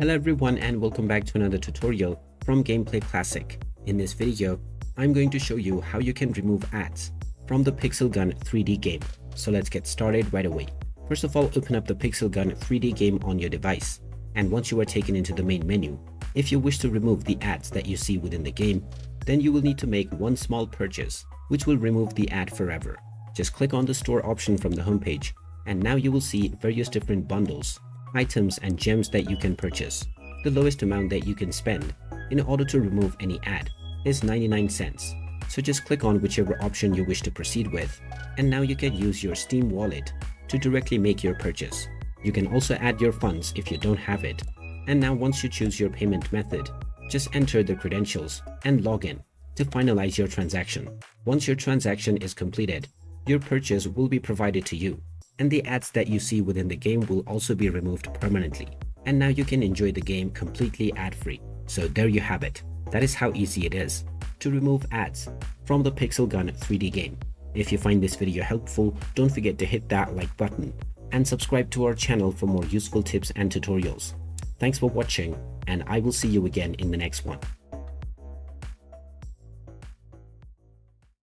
Hello everyone and welcome back to another tutorial from Gameplay Classic. In this video, I'm going to show you how you can remove ads from the Pixel Gun 3D game. So let's get started right away. First of all, open up the Pixel Gun 3D game on your device. And once you are taken into the main menu, if you wish to remove the ads that you see within the game, then you will need to make one small purchase, which will remove the ad forever. Just click on the store option from the homepage, and now you will see various different bundles, items and gems that you can purchase. The lowest amount that you can spend in order to remove any ad is 99 cents. So just click on whichever option you wish to proceed with, and now you can use your Steam wallet to directly make your purchase. You can also add your funds if you don't have it. And now once you choose your payment method, just enter the credentials and log in to finalize your transaction. Once your transaction is completed, your purchase will be provided to you, and the ads that you see within the game will also be removed permanently. And now you can enjoy the game completely ad-free. So there you have it. That is how easy it is to remove ads from the Pixel Gun 3D game. If you find this video helpful, don't forget to hit that like button and subscribe to our channel for more useful tips and tutorials. Thanks for watching, and I will see you again in the next one.